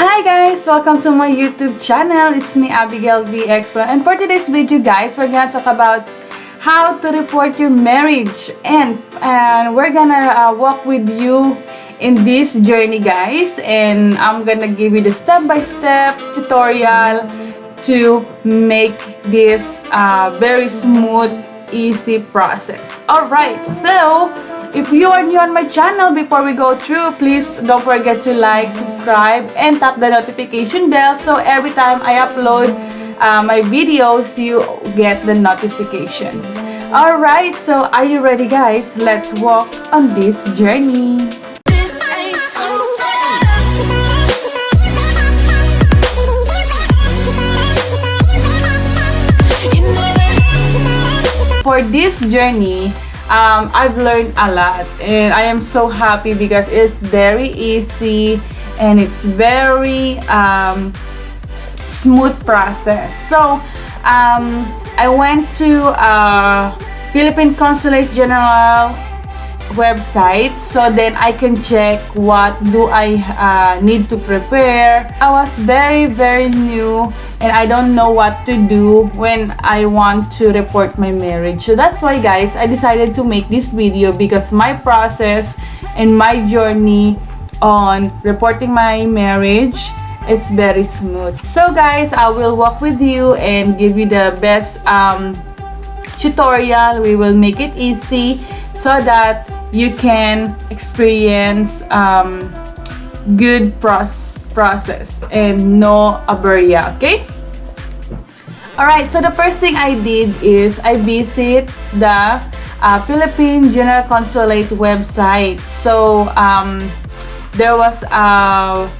Hi guys! Welcome to my YouTube channel. It's me, Abigail V. Expert. And for today's video guys, we're gonna talk about how to report your marriage. And we're gonna walk with you in this journey guys. And I'm gonna give you the step-by-step tutorial to make this very smooth, easy process. Alright, so if you are new on my channel, before we go through, please don't forget to like, subscribe, and tap the notification bell so every time I upload my videos, you get the notifications. Alright, so are you ready guys? Let's walk on this journey. For this journey, I've learned a lot and I am so happy because it's very easy and it's very smooth process. So I went to Philippine Consulate General website so then I can check what do I need to prepare. I was very new and I don't know what to do when I want to report my marriage. So that's why guys, I decided to make this video because my process and my journey on reporting my marriage is very smooth. So guys, I will walk with you and give you the best tutorial. We will make it easy so that you can experience good process and no aberya, okay? Alright, so the first thing I did is I visit the Philippine General Consulate website. So there was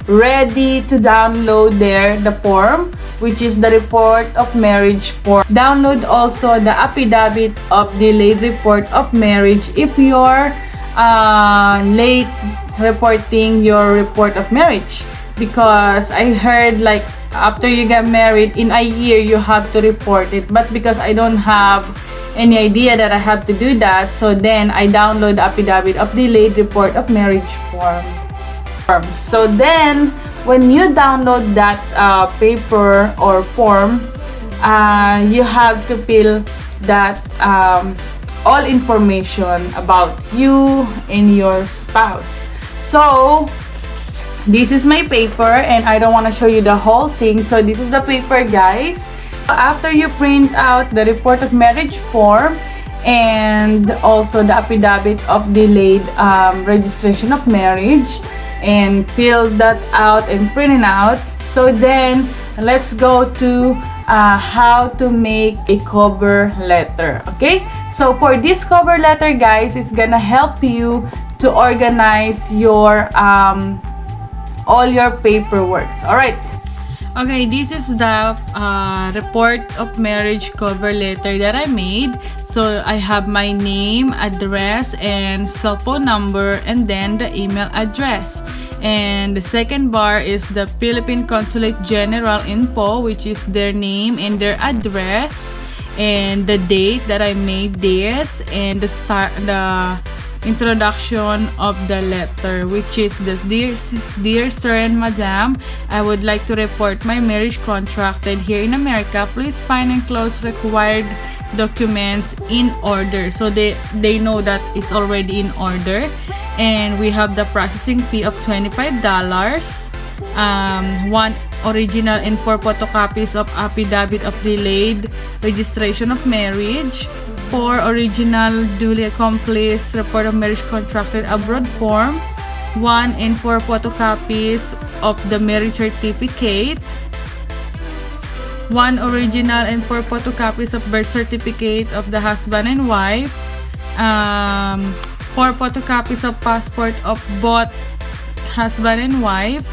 ready to download there the form, which is the report of marriage form. Download also the affidavit of delayed report of marriage if you're late reporting your report of marriage, because I heard like after you get married in a year you have to report it, but because I don't have any idea that I have to do that, so then I download the affidavit of delayed report of marriage form. So then when you download that paper or form, you have to fill that all information about you and your spouse. So this is my paper and I don't want to show you the whole thing. So this is the paper guys. After you print out the report of marriage form and also the affidavit of delayed registration of marriage, and fill that out and print it out, so then let's go to how to make a cover letter. Okay, so for this cover letter guys, it's gonna help you to organize your all your paperwork. All right, okay, this is the report of marriage cover letter that I made. So I have my name, address, and cell phone number, and then the email address. And the second bar is the Philippine Consulate General info, which is their name and their address, and the date that I made this, and the introduction of the letter, which is the dear sir and madam, I would like to report my marriage contracted here in America. Please find and close required documents in order. So they know that it's already in order. And we have the processing fee of $25, one original and 4 photocopies of affidavit of delayed registration of marriage, 4 original duly accomplished report of marriage contracted abroad form, 1 and 4 photocopies of the marriage certificate, 1 original and 4 photocopies of birth certificate of the husband and wife, 4 photocopies of passport of both husband and wife,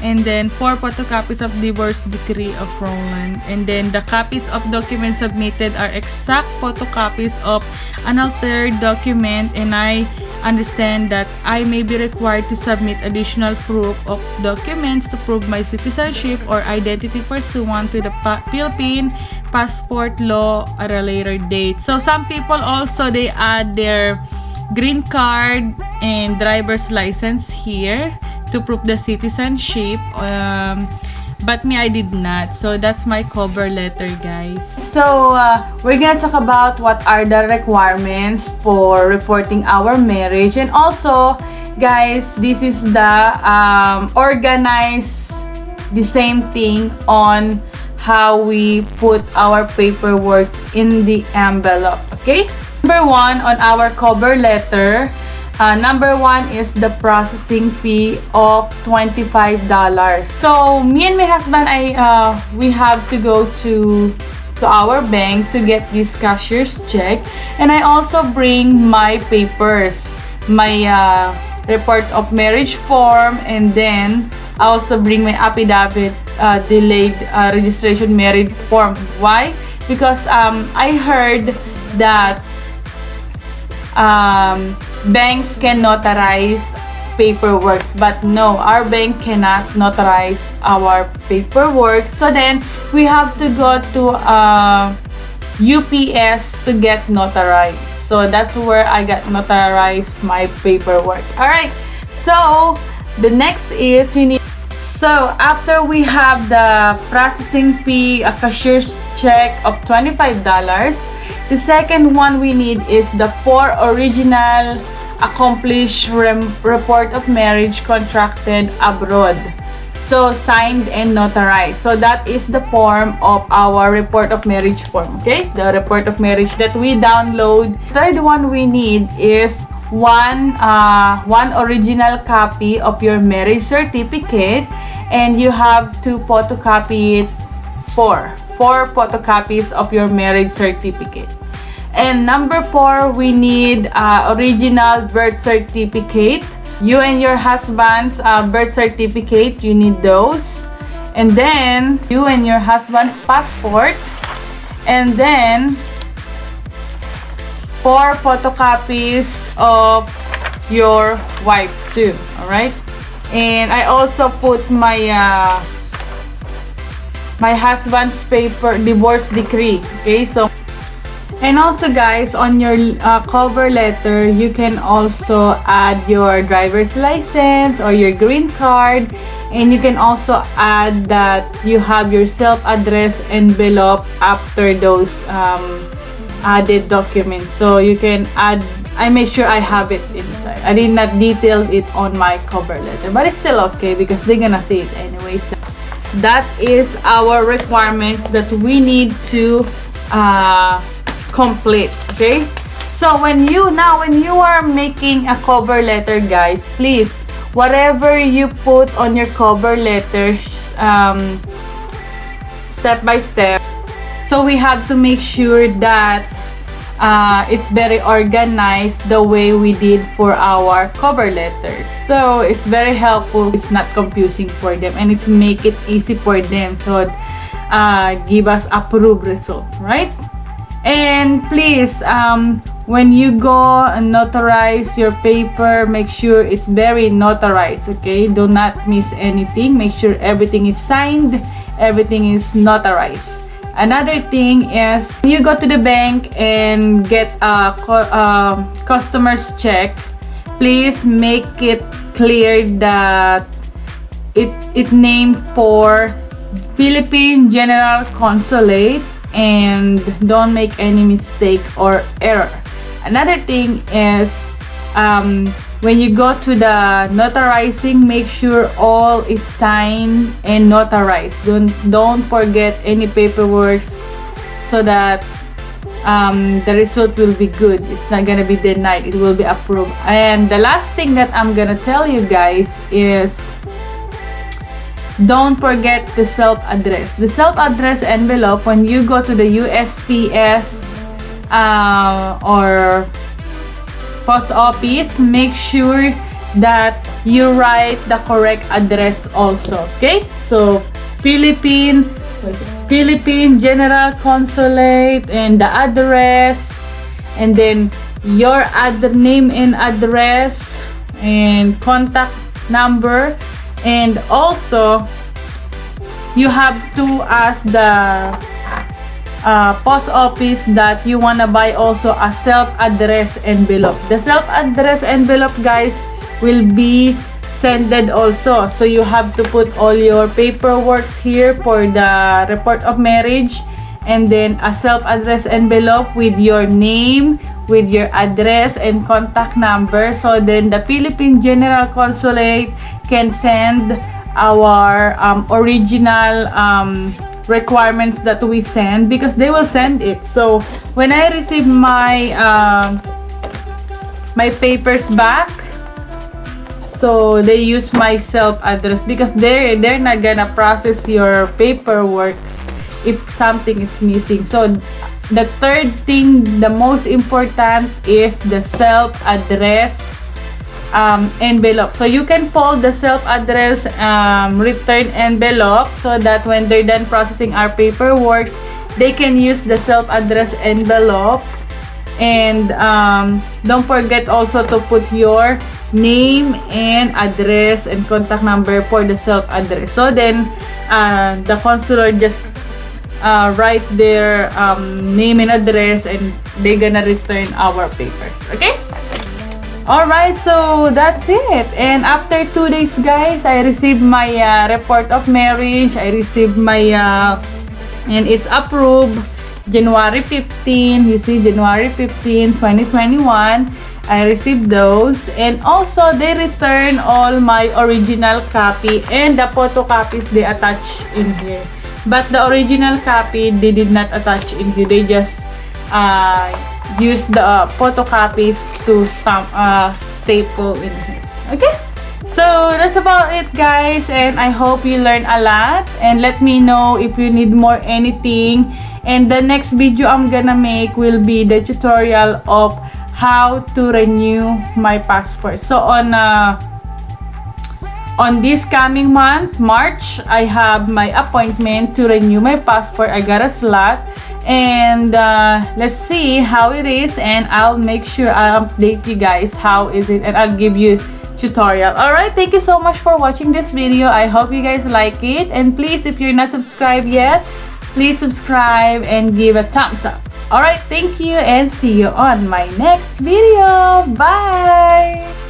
and then 4 photocopies of divorce decree of Roland. And then the copies of documents submitted are exact photocopies of unaltered document, and I understand that I may be required to submit additional proof of documents to prove my citizenship or identity pursuant to the Philippine passport law at a later date. So some people also, they add their green card and driver's license here. to prove the citizenship. But me, I did not. So that's my cover letter, guys. So we're gonna talk about what are the requirements for reporting our marriage, and also, guys, this is the organize the same thing on how we put our paperwork in the envelope. Okay. Number one on our cover letter. Number one is the processing fee of $25. So me and my husband, we have to go to our bank to get this cashier's check, and I also bring my papers, my report of marriage form, and then I also bring my affidavit, delayed registration marriage form. Why? Because I heard that banks can notarize paperwork, but no, our bank cannot notarize our paperwork. So then we have to go to UPS to get notarized. So that's where I got notarized my paperwork. Alright, so the next is we need, so after we have the processing fee, a cashier's check of $25, the second one we need is the 4 original accomplished report of marriage contracted abroad. So signed and notarized. So that is the form of our report of marriage form. Okay, the report of marriage that we download. Third one we need is one original copy of your marriage certificate, and you have to photocopy it. Four photocopies of your marriage certificate. And number 4, we need original birth certificate. You and your husband's birth certificate, you need those. And then you and your husband's passport. And then 4 photocopies of your wife too. Alright? And I also put my my husband's paper, divorce decree. Okay, so and also, guys, on your cover letter, you can also add your driver's license or your green card, and you can also add that you have your self-address envelope after those added documents. So you can add, I make sure I have it inside. I did not detail it on my cover letter, but it's still okay because they're gonna see it anyways. That is our requirements that we need to complete. Okay, so when you are making a cover letter, guys, please, whatever you put on your cover letter, step by step, so we have to make sure that it's very organized the way we did for our cover letters. So it's very helpful, it's not confusing for them, and it's make it easy for them, so give us approved result, right? And please, when you go and notarize your paper, make sure it's very notarized. Okay, do not miss anything. Make sure everything is signed, everything is notarized. Another thing is, when you go to the bank and get a customer's check, please make it clear that it named for Philippine General Consulate, and don't make any mistake or error. Another thing is, when you go to the notarizing, make sure all is signed and notarized. Don't forget any paperwork, so that the result will be good. It's not gonna be denied, it will be approved. And the last thing that I'm gonna tell you guys is, don't forget the self-address. The self-address envelope, when you go to the USPS or post office, make sure that you write the correct address also. Okay? So, Philippine General Consulate, and the address, and then your name and address, and contact number. And also, you have to ask the post office that you wanna buy also a self-address envelope. The self-address envelope, guys, will be sended also. So you have to put all your paperwork here for the report of marriage, and then a self-addressed envelope with your name, with your address and contact number. So then the Philippine General Consulate can send our original requirements that we send, because they will send it. So when I receive my my papers back, so they use my self-address, because they're not gonna process your paperwork if something is missing. So the third thing, the most important, is the self-address envelope. So you can fold the self-address return envelope, so that when they're done processing our paperwork, they can use the self-address envelope. And don't forget also to put your name and address and contact number for the self-address. So then the consular just write their name and address, and they're gonna return our papers. Okay? Alright, so that's it. And after 2 days, guys, I received my report of marriage. I received my and it's approved January 15. You see, January 15, 2021. I received those, and also they return all my original copy, and the photocopies they attach in here. But the original copy they did not attach in here. They just use the photocopies to staple in here. Okay? So that's about it, guys, and I hope you learned a lot, and let me know if you need more anything. And the next video I'm gonna make will be the tutorial of how to renew my passport. So on this coming month, March, I have my appointment to renew my passport. I got a slot, and let's see how it is, and I'll make sure I'll update you guys how is it, and I'll give you tutorial. Alright, thank you so much for watching this video. I hope you guys like it, and please, if you're not subscribed yet, please subscribe and give a thumbs up. Alright, thank you, and see you on my next video. Bye!